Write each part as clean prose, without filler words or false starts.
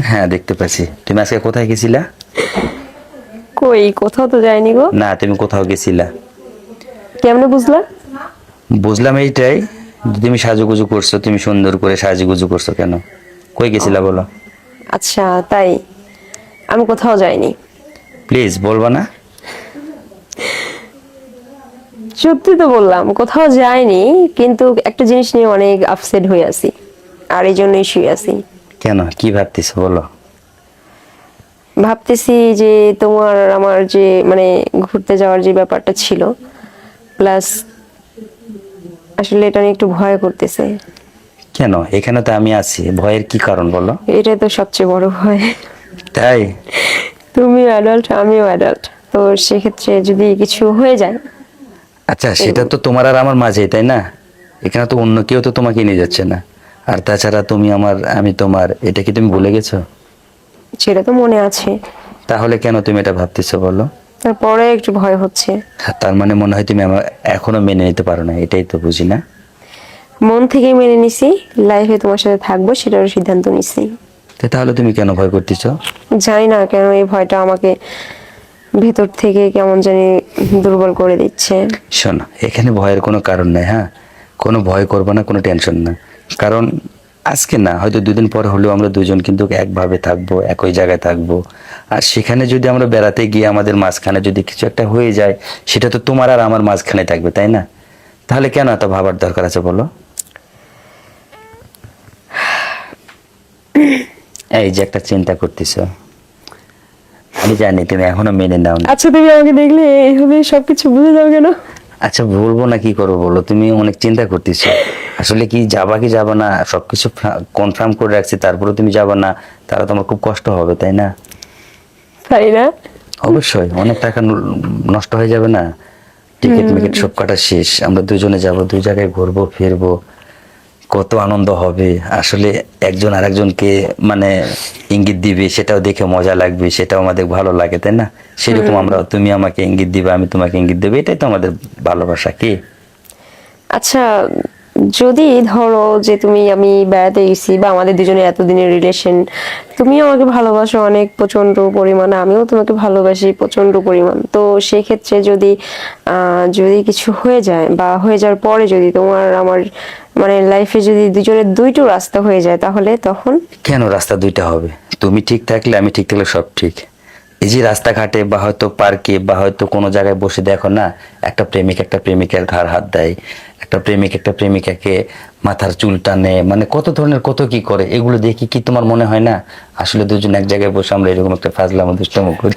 হ্যাঁ দেখতে পাচ্ছি। তুমি আজকে কোথায় গেছিলা? কই কোথাও তো যায়নি গো। না, তুমি কোথাও গেছিলা। কেমনে বুঝলা? বুঝলাম এইটাই যে তুমি সাজুগুজু করছো, তুমি সুন্দর করে সাজুগুজু করছো কেন? কই ও, গেছিলা বলো? আচ্ছা তাই। আমি কোথাও যাইনি। প্লিজ বলবা না? সত্যি তো বললাম কোথাও যাইনি, কিন্তু একটা জিনিস নিয়ে অনেক আপসেট হয়ে আছি, আর এই জন্যই শুয়ে আছি। কেন, কি ভাবতেছো বলো? ভাবতেছি যে তোমার আর আমার যে মানে ঘুরতে যাওয়ার যে ব্যাপারটা ছিল, প্লাস আসলে এটা নিয়ে একটু ভয় করতেছে। কেন, এখানে তো আমি আছি, ভয়ের কি কারণ বলো? এটাই তো সবচেয়ে বড় ভয়। তাই? তুমি অ্যাডাল্ট, আমিও অ্যাডাল্ট, তো সেক্ষেত্রে যদি কিছু হয়ে যায়। আচ্ছা, সেটা তো তোমার আর আমার মাঝে, তাই না? এখানে তো অন্য কেউ তো তোমাকে নিয়ে যাচ্ছে না। আর তাছাড়া তুমি আমার, আমি তোমার, এটা কি তুমি ভুলে গেছো? সেটা তো মনে আছে। তাহলে কেন তুমি এটা ভাবতেছো বলো? তারপরে একটু ভয় হচ্ছে। তার মানে মনে হয় তুমি আমার এখনো মেনে নিতে পারো না, এটাই তো বুঝি না। মন থেকেই মেনে নিছি, লাইফে তোমার সাথে থাকবো সেটারও সিদ্ধান্ত নিছি। তাহলে তুমি কেন ভয় করতেছো? জানি না কেন এই ভয়টা আমাকে ভেতর থেকে কেমন জানি দুর্বল করে দিচ্ছে। শোনো, এখানে ভয়ের কোনো কারণ নেই, হ্যাঁ? কোনো ভয় করবো না, কোনো টেনশন না। কারণ আজকে না, হয়তো দুদিন পরে হলেও আমরা দুজন কিন্তু একভাবে থাকবো, একই জায়গায় থাকবো। আর সেখানে যদি আমরা বেড়াতে গিয়ে আমাদের মাঝখানে যদি কিছু একটা হয়ে যায়, সেটা তো তোমার আর আমার মাঝখানে থাকবে, তাই না? তাহলে কেন এত ভাবার দরকার আছে বলো? এই যে একটা চিন্তা করতেছো, আমি জানি তুমি এখনো মেনে নাও না। আচ্ছা তুমি আমাকে দেখলে এইভাবে সবকিছু বুঝে যাও কেন? আচ্ছা বলবো না, কি করবো বলো? তুমি অনেক চিন্তা করতেছো। আসলে কি যাবা কি যাবা না সবকিছু কনফার্ম করে রাখছি, তারপরে তুমি যাবা না, তারা তোমার খুব কষ্ট হবে, তাই না? তাই না? অবশ্যই অনেক টাকা নষ্ট হয়ে যাবে না? টিকিট মিকিট সব কাটা শেষ, আমরা দুজনে যাব, দুই জায়গায় ঘুরবো ফিরবো, কত আনন্দ হবে। আসলে একজন আরেকজনকে মানে ইঙ্গিত দিবে, সেটাও দেখে মজা লাগবে, সেটাও আমাদের ভালো লাগে, তাই না? সেরকম আমরা, তুমি আমাকে ইঙ্গিত দিবে, আমি তোমাকে ইঙ্গিত দেবো, এটাই তো আমাদের ভালোবাসা, কি? আচ্ছা, যদি ধরো যে তুমি আমি বেড়াতে গেছি বা আমাদের দুজনের এতদিনের রিলেশন, তুমিও আমাকে ভালোবাসো অনেক প্রচন্ড পরিমাণে, আমিও তোমাকে ভালোবাসি প্রচন্ড পরিমাণ, তো সেক্ষেত্রে যদি যদি কিছু হয়ে যায় বা হয়ে যাওয়ার পরে যদি তোমার আর আমার মানে লাইফে যদি দুজনের দুইটো রাস্তা হয়ে যায়, তাহলে তখন কেন রাস্তা দুইটা হবে? তুমি ঠিক থাকলে আমি ঠিক থাকলে সব ঠিক। এই যে রাস্তাঘাটে বা হয়তো পার্কে বা হয়তো কোনো জায়গায় বসে দেখো না, একটা প্রেমিক একটা প্রেমিকার ঘাড় হাত দেয়, একটা প্রেমিক একটা প্রেমিকাকে মাথার চুল টানে, মানে কত ধরনের কত কি করে, এগুলো দেখি কি তোমার মনে হয় না আসলে দুজন এক জায়গায় বসে আমরা এরকম একটা ফাজলামো দুষ্টুমো করি?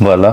বলো।